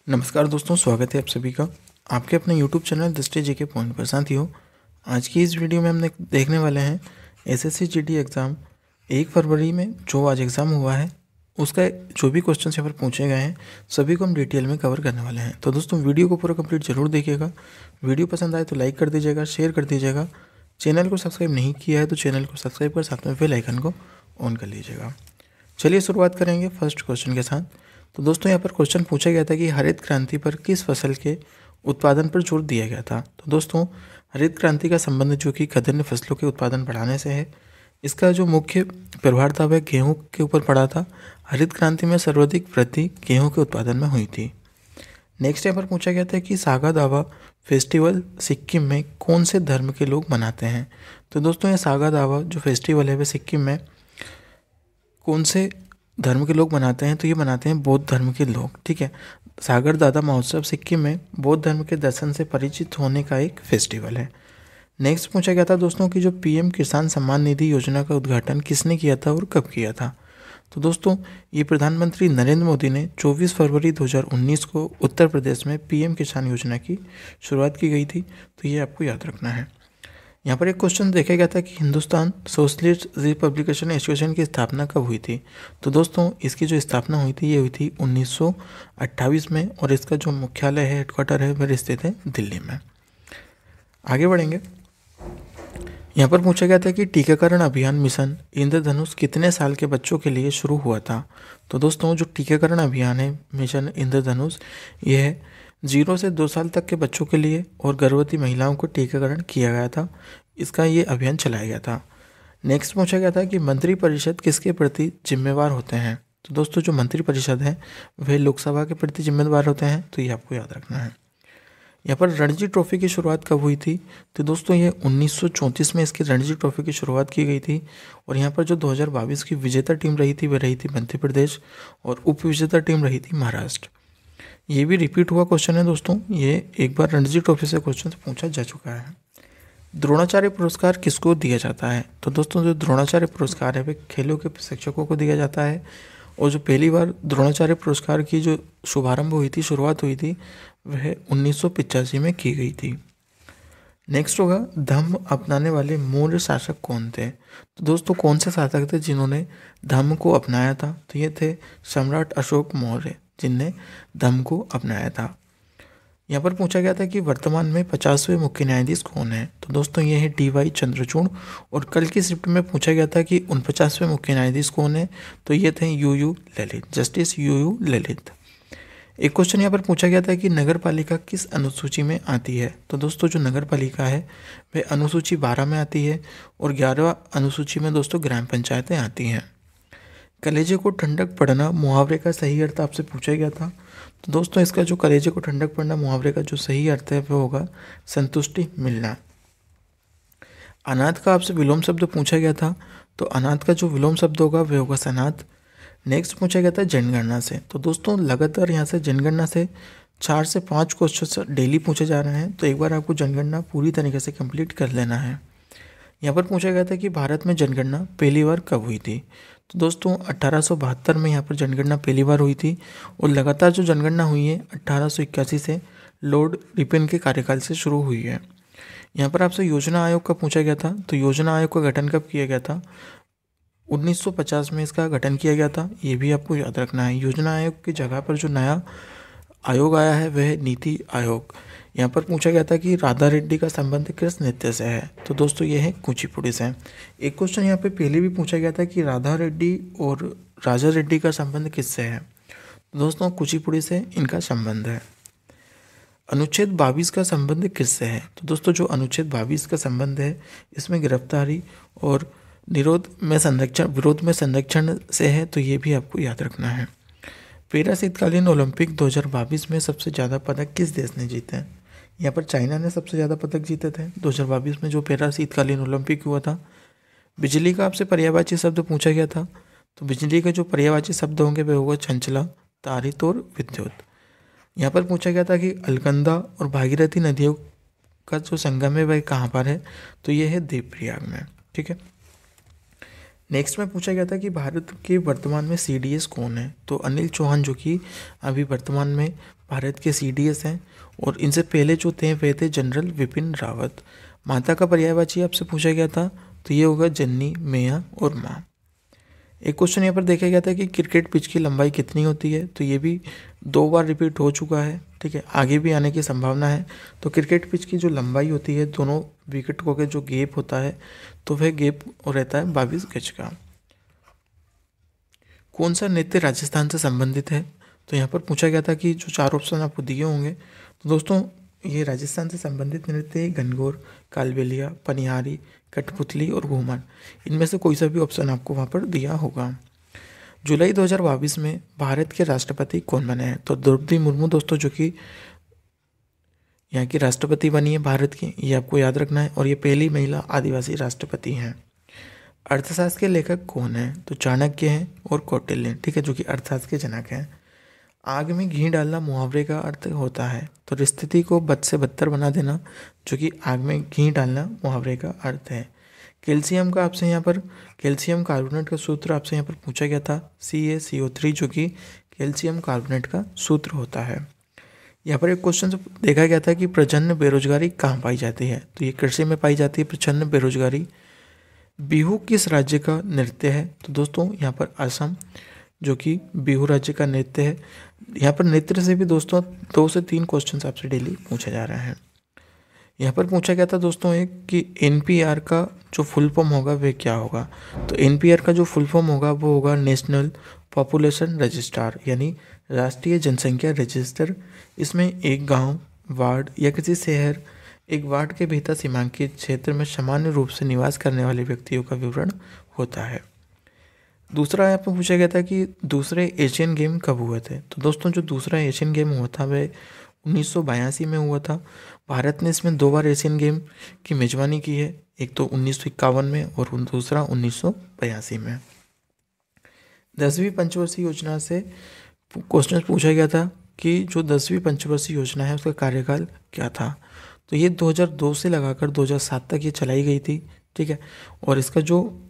नमस्कार दोस्तों, स्वागत है आप सभी का आपके अपने YouTube चैनल दृष्टि जी के पॉइंट पर। साथियों, आज की इस वीडियो में हम देखने वाले हैं एसएससी जीडी एग्ज़ाम 1 फरवरी में जो आज एग्ज़ाम हुआ है उसका जो भी क्वेश्चन यहाँ पर पूछे गए हैं सभी को हम डिटेल में कवर करने वाले हैं। तो दोस्तों, वीडियो को पूरा कंप्लीट जरूर देखिएगा। वीडियो पसंद आए तो लाइक कर दीजिएगा, शेयर कर दीजिएगा। चैनल को सब्सक्राइब नहीं किया है तो चैनल को सब्सक्राइब कर साथ में बेल आइकन को ऑन कर लीजिएगा। चलिए शुरुआत करेंगे फर्स्ट क्वेश्चन के साथ। तो दोस्तों, यहाँ पर क्वेश्चन पूछा गया था कि हरित क्रांति पर किस फसल के उत्पादन पर जोर दिया गया था। तो दोस्तों, हरित क्रांति का संबंध जो कि खाद्यान्न फसलों के उत्पादन बढ़ाने से है। इसका जो मुख्य प्रभाव था वह गेहूं के ऊपर पड़ा था। हरित क्रांति में सर्वाधिक वृद्धि गेहूं के उत्पादन में हुई थी। नेक्स्ट यहाँ पर पूछा गया था कि सागा दावा फेस्टिवल सिक्किम में कौन से धर्म के लोग मनाते हैं। तो दोस्तों, ये सागा दावा जो फेस्टिवल है वह सिक्किम में कौन से धर्म के लोग मनाते हैं। तो ये मनाते हैं बौद्ध धर्म के लोग। ठीक है, सागर दादा महोत्सव सिक्किम में बौद्ध धर्म के दर्शन से परिचित होने का एक फेस्टिवल है। नेक्स्ट पूछा गया था दोस्तों कि जो पीएम किसान सम्मान निधि योजना का उद्घाटन किसने किया था और कब किया था। तो दोस्तों, ये प्रधानमंत्री नरेंद्र मोदी ने 24 फरवरी 2019 को उत्तर प्रदेश में पीएम किसान योजना की शुरुआत की गई थी। तो ये आपको याद रखना है। यहाँ पर एक क्वेश्चन देखा गया था कि हिंदुस्तान सोशलिस्ट रिपब्लिकेशन एसोसिएशन की स्थापना कब हुई थी। तो दोस्तों, इसकी जो स्थापना हुई थी ये हुई थी 1928 में और इसका जो मुख्यालय है, हेडक्वार्टर है, वह स्थित है दिल्ली में। आगे बढ़ेंगे। यहाँ पर पूछा गया था कि टीकाकरण अभियान मिशन इंद्रधनुष कितने साल के बच्चों के लिए शुरू हुआ था। तो दोस्तों, जो टीकाकरण अभियान है मिशन इंद्रधनुष, यह है 0 से 2 साल तक के बच्चों के लिए और गर्भवती महिलाओं को टीकाकरण किया गया था। इसका ये अभियान चलाया गया था। नेक्स्ट पूछा गया था कि मंत्रिपरिषद किसके प्रति जिम्मेवार होते हैं। तो दोस्तों, जो मंत्रिपरिषद है वह लोकसभा के प्रति जिम्मेवार होते हैं। तो ये आपको याद रखना है। यहाँ पर रणजी ट्रॉफी की शुरुआत कब हुई थी। तो दोस्तों, ये 1934 में इसकी रणजी ट्रॉफी की शुरुआत की गई थी और यहाँ पर जो 2022 की विजेता टीम रही थी वह रही थी मध्य प्रदेश और उप विजेता टीम रही थी महाराष्ट्र। ये भी रिपीट हुआ क्वेश्चन है दोस्तों, ये एक बार रणजी ट्रॉफी से क्वेश्चन पूछा जा चुका है। द्रोणाचार्य पुरस्कार किसको दिया जाता है। तो दोस्तों, जो द्रोणाचार्य पुरस्कार है वह खेलों के प्रशिक्षकों को दिया जाता है और जो पहली बार द्रोणाचार्य पुरस्कार की जो शुभारंभ हुई थी, शुरुआत हुई थी, वह 1985 में की गई थी। नेक्स्ट होगा धम्म अपनाने वाले मौर्य शासक कौन थे। तो दोस्तों, कौन से शासक थे जिन्होंने धम्म को अपनाया था। तो ये थे सम्राट अशोक मौर्य, जिनने धम्म को अपनाया था। यहाँ पर पूछा गया था कि वर्तमान में 50वें मुख्य न्यायाधीश कौन है। तो दोस्तों, ये है DY चंद्रचूड़ और कल की शिफ्ट में पूछा गया था कि 49वें मुख्य न्यायाधीश कौन है। तो ये थे UU Lalit, justice UU Lalit. एक क्वेश्चन यहाँ पर पूछा गया था कि नगर पालिका किस अनुसूची में आती है। तो दोस्तों, जो नगर पालिका है वह अनुसूची 12 में आती है और 11वां अनुसूची में दोस्तों ग्राम पंचायतें आती हैं। कलेजे को ठंडक पड़ना मुहावरे का सही अर्थ आपसे पूछा गया था। तो दोस्तों, इसका जो कलेजे को ठंडक पड़ना मुहावरे का जो सही अर्थ है वह होगा संतुष्टि मिलना। अनाथ का आपसे विलोम शब्द पूछा गया था। तो अनाथ का जो विलोम शब्द होगा वह होगा सनाथ। नेक्स्ट पूछा गया था जनगणना से। तो दोस्तों, लगातार यहाँ से जनगणना से 4 से 5 क्वेश्चन डेली पूछे जा रहे हैं। तो एक बार आपको जनगणना पूरी तरीके से कंप्लीट कर लेना है। यहाँ पर पूछा गया था कि भारत में जनगणना पहली बार कब हुई थी। तो दोस्तों, 1872 में यहाँ पर जनगणना पहली बार हुई थी और लगातार जो जनगणना हुई है 1881 से लॉर्ड रिपन के कार्यकाल से शुरू हुई है। यहाँ पर आपसे योजना आयोग का पूछा गया था। तो योजना आयोग का गठन कब किया गया था। 1950 में इसका गठन किया गया था। ये भी आपको याद रखना है। योजना आयोग की जगह पर जो नया आयोग आया है वह नीति आयोग। यहाँ पर पूछा गया था कि राधा रेड्डी का संबंध किस नृत्य से है। तो दोस्तों, ये है कुचिपुड़ी से। एक क्वेश्चन यहाँ पे पहले भी पूछा गया था कि राधा रेड्डी और राजा रेड्डी का संबंध किससे है। तो दोस्तों, कुचिपुड़ी से इनका संबंध है। अनुच्छेद 22 का संबंध किससे है। तो दोस्तों, जो अनुच्छेद 22 का संबंध है इसमें गिरफ्तारी और विरोध में संरक्षण से है। तो ये भी आपको याद रखना है। पैरा शीतकालीन ओलंपिक 2022 में सबसे ज़्यादा पदक किस देश ने जीते हैं। यहाँ पर चाइना ने सबसे ज़्यादा पदक जीते थे 2022 में जो पैरा शीतकालीन ओलंपिक हुआ था। बिजली का आपसे पर्यायवाची शब्द पूछा गया था। तो बिजली के जो पर्यायवाची शब्द होंगे वे होगा चंचला, तारित और विद्युत। यहाँ पर पूछा गया था कि अलकनंदा और भागीरथी नदियों का जो संगम है वह कहाँ पर है। तो ये है देवप्रयाग में। ठीक है। नेक्स्ट में पूछा गया था कि भारत के वर्तमान में CDS कौन है। तो अनिल चौहान जो कि अभी वर्तमान में भारत के CDS हैं, और इनसे पहले जो थे वे थे जनरल विपिन रावत। माता का पर्यायवाची आपसे पूछा गया था, तो ये होगा जननी, मैया और माँ। एक क्वेश्चन यहाँ पर देखा गया था कि क्रिकेट पिच की लंबाई कितनी होती है। तो ये भी 2 बार रिपीट हो चुका है, ठीक है, आगे भी आने की संभावना है। तो क्रिकेट पिच की जो लंबाई होती है, दोनों विकेट के जो गैप होता है, तो वह गैप रहता है 22 गज का। कौन सा नृत्य राजस्थान से संबंधित है। तो यहाँ पर पूछा गया था कि जो 4 ऑप्शन आपको दिए होंगे, तो दोस्तों ये राजस्थान से संबंधित नृत्य है गणगौर, कालबेलिया, पनिहारी, कठपुतली और घूमर। इनमें से कोई सा भी ऑप्शन आपको वहाँ पर दिया होगा। जुलाई 2022 में भारत के राष्ट्रपति कौन बने हैं। तो द्रौपदी मुर्मू दोस्तों, जो कि यहाँ की राष्ट्रपति बनी है भारत की, ये आपको याद रखना है, और ये पहली महिला आदिवासी राष्ट्रपति हैं। अर्थशास्त्र के लेखक कौन है। तो चाणक्य हैं और कौटिल्य, ठीक है, जो कि अर्थशास्त्र के जनक हैं। आग में घी डालना मुहावरे का अर्थ होता है। तो स्थिति को बद से बदतर बना देना, जो कि आग में घी डालना मुहावरे का अर्थ है। कैल्शियम का आपसे यहाँ पर कैल्शियम कार्बोनेट का सूत्र आपसे यहाँ पर पूछा गया था, CaCO3, जो कि कैल्शियम कार्बोनेट का सूत्र होता है। यहाँ पर एक क्वेश्चन देखा गया था कि प्रच्छन्न बेरोजगारी कहाँ पाई जाती है। तो ये कृषि में पाई जाती है प्रच्छन्न बेरोजगारी। बिहू किस राज्य का नृत्य है। तो दोस्तों यहाँ पर असम, जो कि बिहू राज्य का नृत्य है। यहाँ पर नृत्य से भी दोस्तों 2 से 3 क्वेश्चन आपसे डेली पूछे जा रहे हैं। यहाँ पर पूछा गया था दोस्तों एक कि NPR का जो फुल फॉर्म होगा वह क्या होगा। तो NPR का जो फुल फॉर्म होगा वो होगा नेशनल पॉपुलेशन रजिस्ट्रार, यानी राष्ट्रीय जनसंख्या रजिस्टर। इसमें एक गांव, वार्ड या किसी शहर, एक वार्ड के भीतर सीमांकित क्षेत्र में सामान्य रूप से निवास करने वाले व्यक्तियों का विवरण होता है। दूसरा यहाँ पर पूछा गया था कि दूसरे एशियन गेम कब हुए थे। तो दोस्तों जो दूसरा एशियन गेम हुआ था वह 1982 में हुआ था। भारत ने इसमें 2 बार एशियन गेम की मेजबानी की है, एक तो 1951 में और दूसरा 1982 में। 10वीं पंचवर्षीय योजना से क्वेश्चन पूछा गया था कि जो 10वीं पंचवर्षीय योजना है उसका कार्यकाल क्या था। तो ये 2002 से लगाकर 2007 तक ये चलाई गई थी, ठीक है, और इसका जो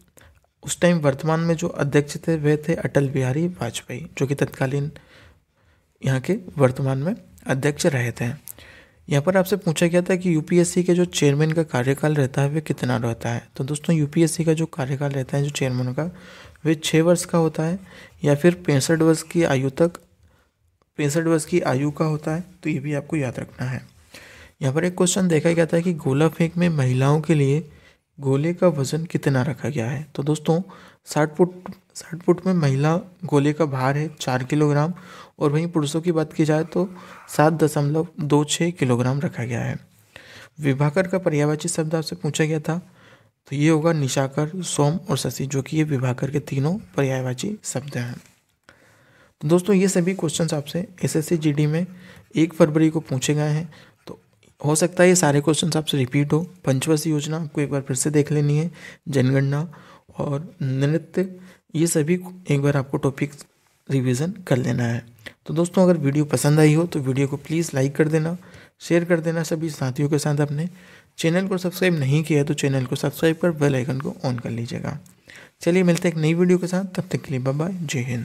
उस टाइम वर्तमान में जो अध्यक्ष थे वे थे अटल बिहारी वाजपेयी, जो कि तत्कालीन यहाँ के वर्तमान में अध्यक्ष रहे थे। यहाँ पर आपसे पूछा गया था कि UPSC के जो चेयरमैन का कार्यकाल रहता है वह कितना रहता है। तो दोस्तों UPSC का जो कार्यकाल रहता है जो चेयरमैन का, वह 6 वर्ष का होता है, या फिर 65 वर्ष की आयु तक 65 वर्ष की आयु का होता है। तो ये भी आपको याद रखना है। यहाँ पर एक क्वेश्चन देखा गया था कि गोला फेंक में महिलाओं के लिए गोले का वजन कितना रखा गया है। तो दोस्तों 60 फुट में महिला गोले का भार है 4 किलोग्राम, और वहीं पुरुषों की बात की जाए तो 7.26 किलोग्राम रखा गया है। विभाकर का पर्यायवाची शब्द आपसे पूछा गया था, तो ये होगा निशाकर, सोम और शशि, जो कि ये विभाकर के तीनों पर्यायवाची शब्द हैं। तो दोस्तों ये सभी क्वेश्चंस आपसे SSC GD में 1 फरवरी को पूछे गए हैं। तो हो सकता है ये सारे क्वेश्चंस आपसे रिपीट हो। पंचवर्षीय योजना आपको एक बार फिर से देख लेनी है, जनगणना और नृत्य, ये सभी एक बार आपको टॉपिक रिवीजन कर लेना है। तो दोस्तों अगर वीडियो पसंद आई हो तो वीडियो को प्लीज़ लाइक कर देना, शेयर कर देना सभी साथियों के साथ। अपने चैनल को सब्सक्राइब नहीं किया है तो चैनल को सब्सक्राइब कर बेल आइकन को ऑन कर लीजिएगा। चलिए मिलते हैं एक नई वीडियो के साथ, तब तक के लिए बाय बाय, जय हिंद।